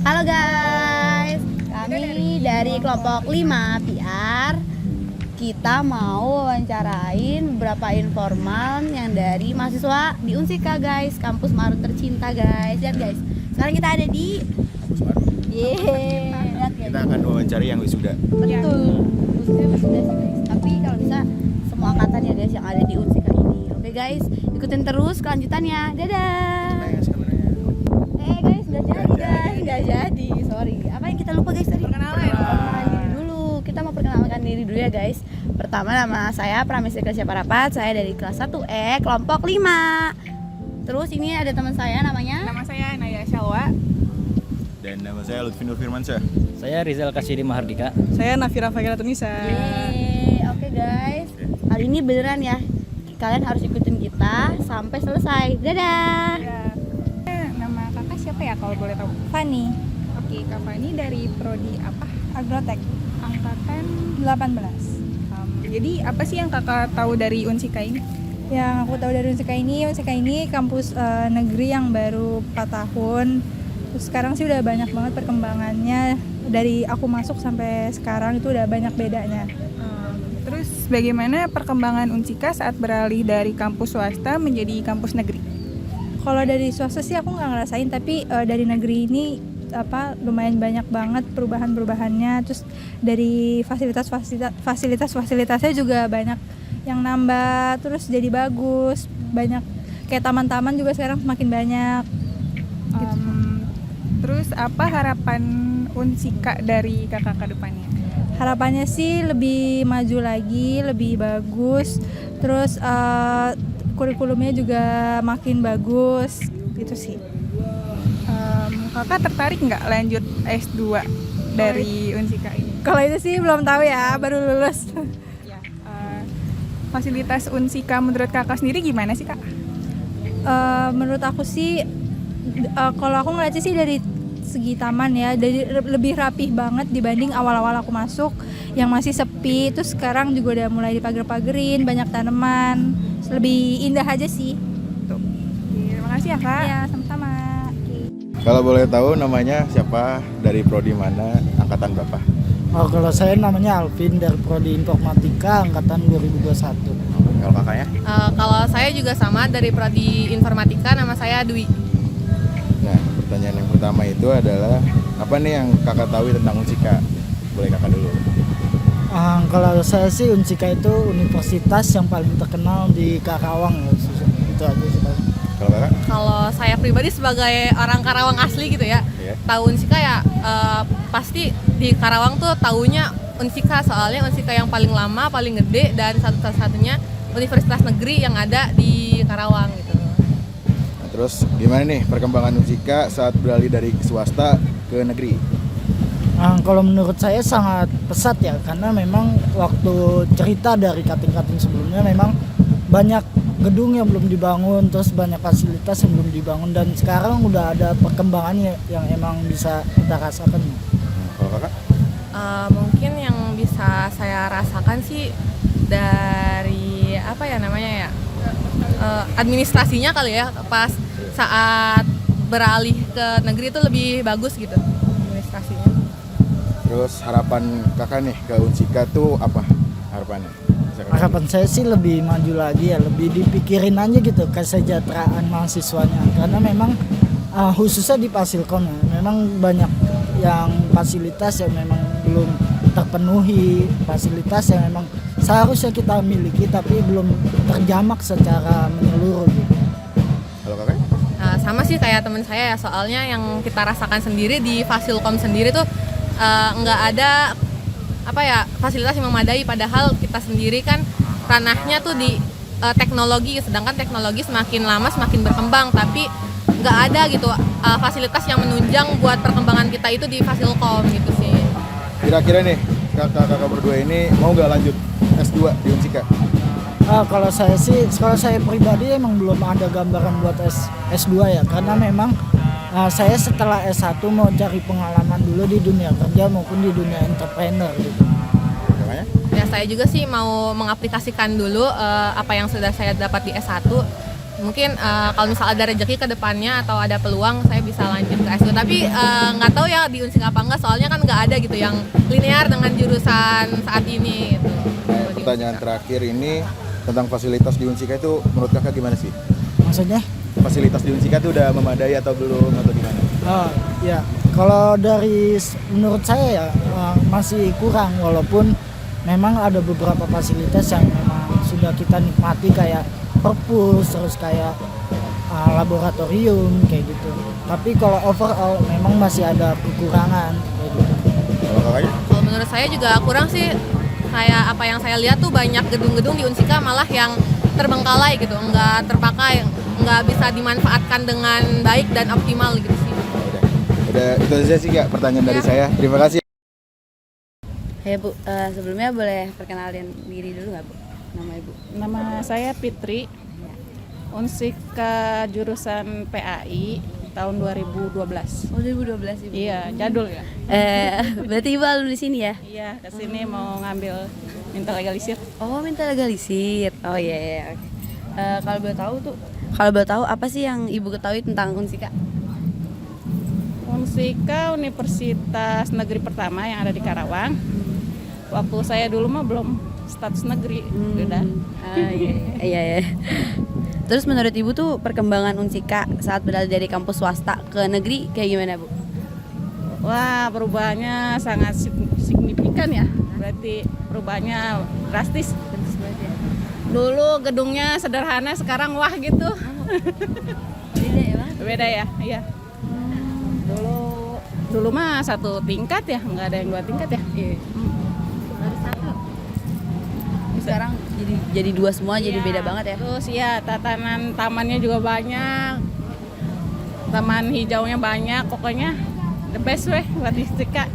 Halo guys, kami dari kelompok 5 PR. Kita mau wawancarain beberapa informan yang dari mahasiswa di Unsika guys, kampus Maru tercinta guys. Lihat guys, sekarang kita ada di kampus Maru. lihat guys. Kita akan wawancari yang wisuda. Betul, khususnya wisuda sih guys. Tapi kalau bisa semua angkatan ya guys yang ada di Unsika ini. Oke guys, ikutin terus kelanjutannya. Dadah. Guys, nggak jadi, sorry. Apa yang kita lupa guys tadi? Perkenalan diri dulu. Kita mau perkenalkan diri dulu ya guys. Pertama, nama saya Pramesri Krisya Parapat. Saya dari kelas 1E, kelompok 5. Terus ini ada teman saya namanya. Nama saya Naya Syalwa. Dan nama saya Lutfi Nur Firmansyah. Saya Rizal Kasyidi Mahardika. Saya Nafira Fakira Tunisa. Oke guys, kali ini beneran ya. Kalian harus ikutin kita sampai selesai. Dadah. Nama kakak siapa ya kalau boleh tahu? Fani, Oke, Kak Fani dari prodi apa? Agrotek Angkatan 18. Jadi apa sih yang kakak tahu dari Unsika ini? Yang aku tahu dari Unsika ini kampus negeri yang baru 4 tahun. Terus sekarang sih udah banyak banget perkembangannya. Dari aku masuk sampai sekarang itu udah banyak bedanya. Terus bagaimana perkembangan Unsika saat beralih dari kampus swasta menjadi kampus negeri? Kalau dari swasta sih aku nggak ngerasain, tapi dari negeri ini lumayan banyak banget perubahan-perubahannya. Terus dari fasilitasnya juga banyak yang nambah, terus jadi bagus. Banyak kayak taman-taman juga sekarang semakin banyak. Gitu. Terus apa harapan Unsika dari kakak ke depannya? Harapannya sih lebih maju lagi, lebih bagus. Terus kurikulumnya juga makin bagus, gitu sih. Kakak tertarik nggak lanjut S2 dari Unsika ini? Kalau itu sih belum tahu ya, baru lulus. Ya, fasilitas Unsika menurut kakak sendiri gimana sih kak? Menurut aku sih, kalau aku ngeliatnya sih dari segi taman ya, lebih rapih banget dibanding awal-awal aku masuk yang masih sepi. Terus sekarang juga udah mulai dipager-pagerin, banyak tanaman, lebih indah aja sih. Tuh. Terima kasih ya kak. Ya, sama-sama. Kalau boleh tahu namanya siapa, dari prodi mana, angkatan berapa? Oh, kalau saya namanya Alvin dari Prodi Informatika angkatan 2021. Kalau kakaknya? Kalau saya juga sama dari Prodi Informatika, nama saya Dwi. Nah, pertanyaan yang pertama itu adalah apa nih yang kakak tahu tentang Unsika? Boleh kakak dulu. Kalau saya sih Unsika itu universitas yang paling terkenal di Karawang ya. Itu aja sih. Kalau kakak? Kalau saya pribadi sebagai orang Karawang asli gitu ya, tahu Unsika ya pasti di Karawang tuh taunya Unsika, soalnya Unsika yang paling lama, paling gede dan satu-satunya universitas negeri yang ada di Karawang gitu. Nah, terus gimana nih perkembangan Unsika saat beralih dari swasta ke negeri? Kalau menurut saya sangat pesat ya, karena memang waktu cerita dari kating-kating sebelumnya memang banyak gedung yang belum dibangun, terus banyak fasilitas yang belum dibangun, dan sekarang udah ada perkembangannya yang emang bisa kita rasakan. Kalau kakak? Mungkin yang bisa saya rasakan sih dari apa ya namanya ya, administrasinya kali ya, pas saat beralih ke negeri itu lebih bagus gitu administrasinya. Terus harapan kakak nih ke Unsika tuh apa harapannya? harapan saya sih lebih maju lagi ya, lebih dipikirin aja gitu kesejahteraan mahasiswanya, karena memang khususnya di Fasilkom ya, memang banyak yang fasilitas yang memang belum terpenuhi, fasilitas yang memang seharusnya kita miliki tapi belum terjamak secara menyeluruh gitu. Kalau kakak? Sama sih kayak teman saya ya, soalnya yang kita rasakan sendiri di Fasilkom sendiri tuh nggak ada fasilitas yang memadai, padahal kita sendiri kan ranahnya tuh di teknologi, sedangkan teknologi semakin lama semakin berkembang, tapi nggak ada gitu fasilitas yang menunjang buat perkembangan kita itu di Fasilkom gitu sih. Kira-kira nih kakak berdua ini mau nggak lanjut S2 di Unsika? Kalau saya pribadi emang belum ada gambaran buat S2 ya, karena memang saya setelah S1 mau cari pengalaman dulu di dunia kerja maupun di dunia entrepreneur gitu. Ya saya juga sih mau mengaplikasikan dulu apa yang sudah saya dapat di S1 Mungkin kalau misal ada rezeki ke depannya atau ada peluang saya bisa lanjut ke S2. Tapi nggak tahu ya di Unsika apa enggak, soalnya kan nggak ada gitu yang linear dengan jurusan saat ini gitu. Pertanyaan terakhir ini tentang fasilitas di Unsika itu menurut kakak gimana sih? Maksudnya? Fasilitas di Unsika itu udah memadai atau belum atau gimana? Oh ya, kalau menurut saya ya masih kurang, walaupun memang ada beberapa fasilitas yang memang sudah kita nikmati kayak perpus, terus kayak laboratorium kayak gitu. Tapi kalau overall memang masih ada kekurangan kayak gitu. Kalau kakaknya? Kalau menurut saya juga kurang sih. Kayak apa yang saya lihat tuh banyak gedung-gedung di Unsika malah yang terbengkalai gitu, nggak terpakai, nggak bisa dimanfaatkan dengan baik dan optimal gitu sih. Udah itu aja sih Kak pertanyaan dari saya. Terima kasih. Ya Bu, sebelumnya boleh perkenalin diri dulu nggak Bu? Nama Ibu? Nama saya Fitri, Unsika jurusan PAI tahun 2012. Oh 2012 Ibu? Iya, jadul ya. Berarti Ibu alumni sini ya? Iya, kesini mau ngambil minta legalisir. Oh minta legalisir. Oh iya iya. Oke. Kalau boleh tahu apa sih yang Ibu ketahui tentang Unsika? Unsika Universitas Negeri pertama yang ada di Karawang. Waktu saya dulu mah belum status negeri, udah. Iya. Terus menurut Ibu tuh perkembangan Unsika saat beralih dari kampus swasta ke negeri kayak gimana Bu? Wah, perubahannya sangat signifikan ya. Berarti perubahannya drastis. Dulu gedungnya sederhana, sekarang wah gitu. Beda ya Bang? Beda ya, iya. Dulu mah satu tingkat ya, nggak ada yang 2 tingkat ya. Iya. Sekarang jadi 2 semua, jadi beda banget ya. Terus ya tatanan tamannya juga banyak, taman hijaunya banyak, pokoknya the best weh buat Unsika.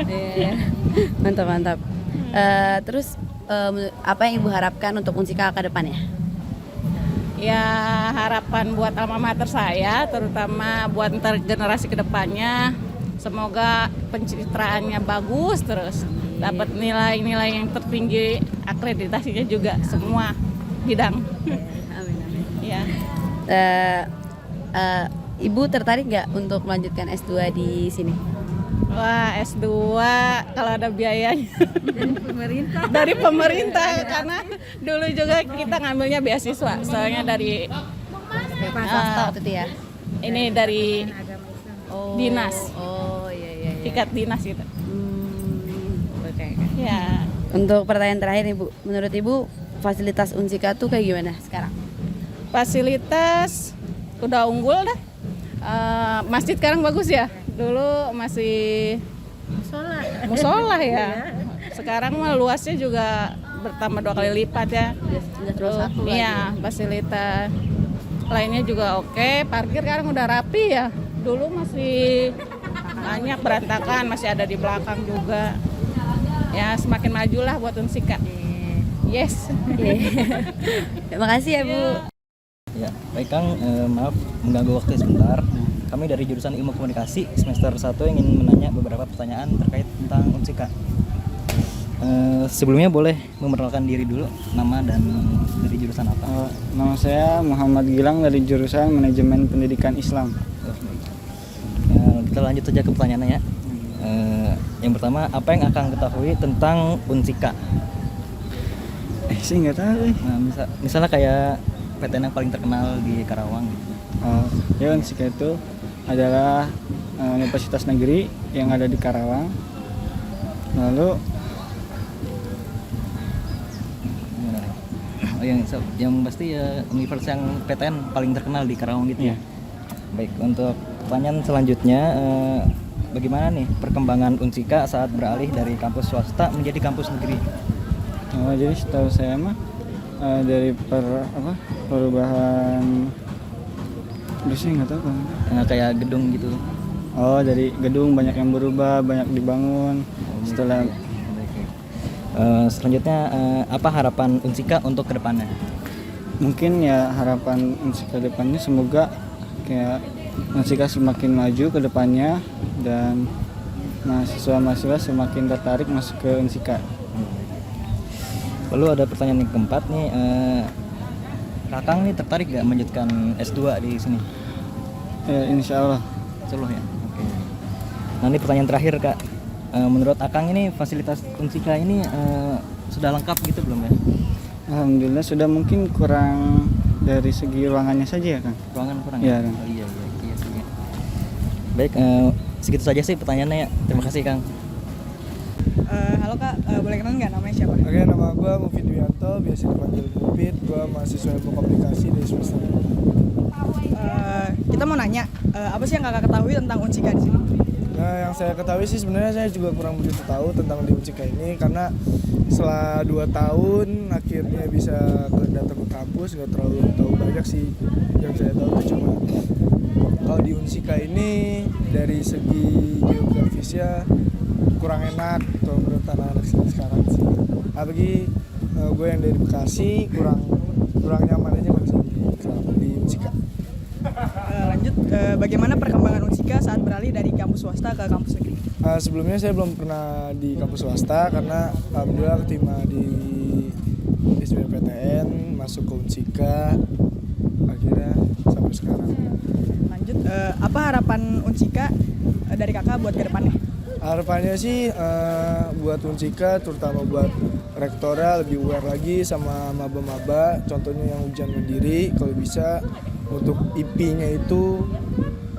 Iya. Mantap. Terus apa yang Ibu harapkan untuk Unsika ke depannya? Ya harapan buat alma mater saya, terutama buat ntar generasi kedepannya, semoga pencitraannya bagus terus, dapat nilai-nilai yang tertinggi, akreditasinya juga semua bidang. Amin. Ya. Ibu tertarik nggak untuk melanjutkan S2 di sini? Wah, S2 kalau ada biayanya dari pemerintah karena dulu juga kita ngambilnya beasiswa, soalnya dari Swasta waktu itu ya? ini dari dinas, Iya. tiket dinas gitu. Oke. Ya, Untuk pertanyaan terakhir nih Bu, menurut Ibu fasilitas Unsika tuh kayak gimana sekarang? fasilitas udah unggul dah. Masjid sekarang bagus ya. Dulu masih musola ya. Sekarang mah luasnya juga bertambah 2 kali lipat ya. Udah terus satu lagi. Iya, fasilitas lainnya juga oke. Parkir sekarang udah rapi ya. Dulu masih banyak berantakan, masih ada di belakang juga. Ya semakin majulah buat Unsika. Yes. Terima kasih ya Bu. Ya, baik Kang, maaf mengganggu waktu sebentar. Kami dari jurusan Ilmu Komunikasi semester 1 ingin menanya beberapa pertanyaan terkait tentang Unsika. Sebelumnya boleh memperkenalkan diri dulu, nama dan dari jurusan apa? Nama saya Muhammad Gilang dari jurusan Manajemen Pendidikan Islam. Kita lanjut saja ke pertanyaannya ya. Yang pertama, apa yang akan ketahui tentang Unsika? Sih nggak tahu. Nah, misalnya kayak PTN yang paling terkenal di Karawang. Ya Unsika itu adalah universitas negeri yang ada di Karawang. Lalu yang pasti ya universitas yang PTN paling terkenal di Karawang gitu ya. Baik, untuk pertanyaan selanjutnya, bagaimana nih perkembangan Unsika saat beralih dari kampus swasta menjadi kampus negeri? jadi setahu saya mah dari perubahan biasanya nggak tahu kan. Kayak gedung gitu. Dari gedung banyak yang berubah, banyak dibangun. Setelah selanjutnya, apa harapan Unsika untuk kedepannya? mungkin ya harapan Unsika ke depannya semoga kayak Unsika semakin maju ke depannya dan mahasiswa-mahasiswa semakin tertarik masuk ke Unsika. Lalu ada pertanyaan yang keempat nih, Kakang nih tertarik gak melanjutkan S2 di sini? Insya Allah. Insya Allah ya. Oke. Nah ini pertanyaan terakhir Kak. Menurut Akang ini fasilitas Unsika ini sudah lengkap gitu belum ya? Alhamdulillah sudah, mungkin kurang dari segi ruangannya saja ya Kang. Ruangan kurang Iya, ya? Kang. Oh, iya sih. Ya. Baik, segitu saja sih pertanyaannya ya. Terima kasih Kang. Halo Kak, boleh kenal nggak namanya siapa? Oke, nama gue Mufid Wianto, biasa dipanggil Mufid. Gue mahasiswa ilmu komunikasi dari semester 5. Kita mau nanya, apa sih yang Kakak ketahui tentang Unsika di sini? Nah, yang saya ketahui sih sebenarnya saya juga kurang begitu tahu tentang di Unsika ini, karena setelah 2 tahun akhirnya bisa datang ke kampus, nggak terlalu tahu banyak sih. Yang saya tahu itu cuma kalau di Unsika ini dari segi geografisnya kurang enak kalau menurut anak-anak sekarang sih. Apalagi gue yang dari Bekasi kurang nyaman aja di Unsika. Lanjut, bagaimana perkembangan Unsika saat beralih dari kampus swasta ke kampus negeri? Sebelumnya saya belum pernah di kampus swasta karena alhamdulillah keterima di SBMPTN, masuk ke Unsika, akhirnya sampai sekarang. Lanjut, apa harapan Unsika dari Kakak buat ke depannya? Harapannya sih buat Unsika, terutama buat rektornya lebih aware lagi sama maba-maba, contohnya yang ujian mandiri, kalau bisa untuk IP-nya itu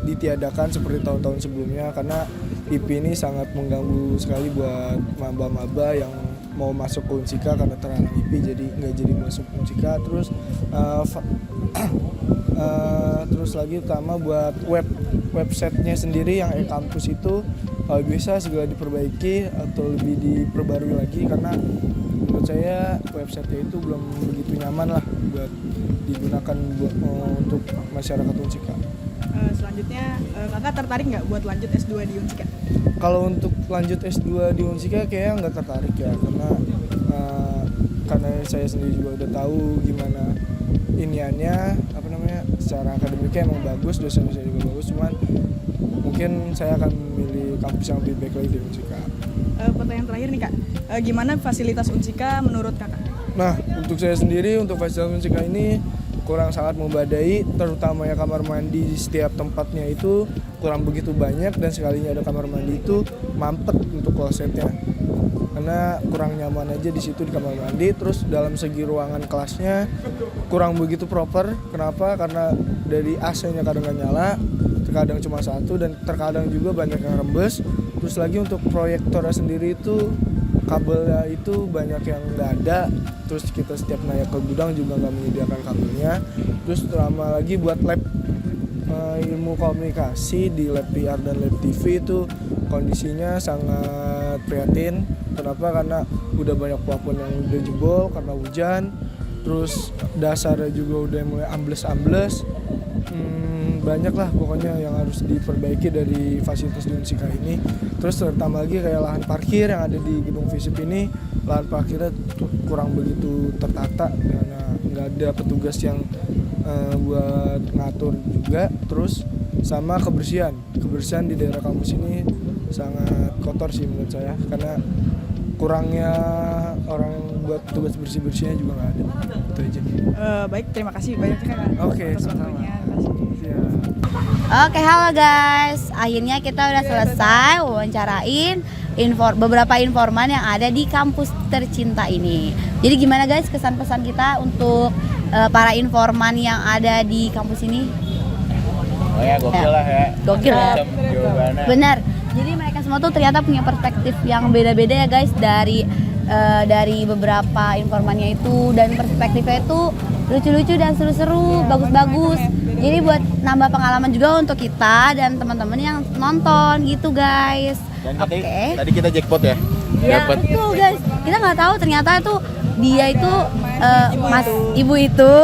ditiadakan seperti tahun-tahun sebelumnya, karena IP ini sangat mengganggu sekali buat maba-maba yang mau masuk ke Unsika karena terhalang IP, jadi nggak jadi masuk Unsika. Terus lagi utama buat websitenya sendiri yang e-kampus itu bisa segera diperbaiki atau lebih diperbarui lagi, karena menurut saya websitenya itu belum begitu nyaman lah buat digunakan untuk masyarakat Unsika. Selanjutnya, Kakak tertarik nggak buat lanjut S2 di Unsika? Kalau untuk lanjut S2 di Unsika kayaknya nggak tertarik ya, karena saya sendiri juga udah tahu gimana iniannya, secara akademiknya emang bagus, dosen-dosen juga bagus, cuman mungkin saya akan memilih kampus yang lebih baik lagi di Unsika. Pertanyaan terakhir nih Kak, gimana fasilitas Unsika menurut Kakak? Nah, untuk saya sendiri, untuk fasilitas Unsika ini kurang sangat membadai, terutama ya kamar mandi di setiap tempatnya itu kurang begitu banyak, dan sekalinya ada kamar mandi itu mampet untuk klosetnya, karena kurang nyaman aja di situ di kamar mandi. Terus dalam segi ruangan kelasnya kurang begitu proper. Kenapa? Karena dari AC-nya kadang nggak nyala, terkadang cuma satu, dan terkadang juga banyak yang rembes. Terus lagi untuk proyektornya sendiri itu kabelnya itu banyak yang nggak ada, terus kita setiap naik ke gudang juga nggak menyediakan kabelnya. Terus terutama lagi buat lab ilmu komunikasi di lab PR dan lab TV itu kondisinya sangat prihatin. Kenapa? Karena udah banyak plafon yang udah jebol karena hujan, terus dasarnya juga udah mulai ambles-ambles. Banyak lah pokoknya yang harus diperbaiki dari fasilitas di Unsika ini. Terus terutama lagi kayak lahan parkir yang ada di gedung FISIP ini, lahan parkirnya kurang begitu tertata karena nggak ada petugas yang buat ngatur juga. Terus sama kebersihan di daerah kampus ini sangat kotor sih menurut saya, karena kurangnya orang buat tugas bersih-bersihnya juga nggak ada. Itu aja. Baik, terima kasih banyak Kak. Oke, sama-sama. Oke, halo guys. Akhirnya kita udah selesai wawancarain beberapa informan yang ada di kampus tercinta ini. Jadi gimana guys kesan-pesan kita untuk para informan yang ada di kampus ini? Oh ya, gokil lah ya. Gokil ya. Jawabannya. Benar. Jadi mereka semua tuh ternyata punya perspektif yang beda-beda ya guys, dari beberapa informannya itu, dan perspektifnya itu lucu-lucu dan seru-seru, bagus-bagus. Jadi buat nambah pengalaman juga untuk kita dan teman-teman yang nonton gitu guys. Dan tadi kita jackpot ya? Ya betul guys. Kita nggak tahu ternyata tuh dia itu ibu itu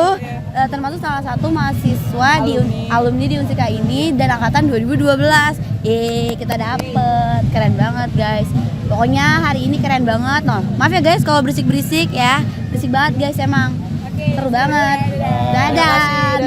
termasuk salah satu mahasiswa alumni di Unsika ini dan angkatan 2012. Kita dapet, keren banget guys. Pokoknya hari ini keren banget. Maaf ya guys kalau berisik-berisik ya, berisik banget guys emang. Seru banget. Dadah.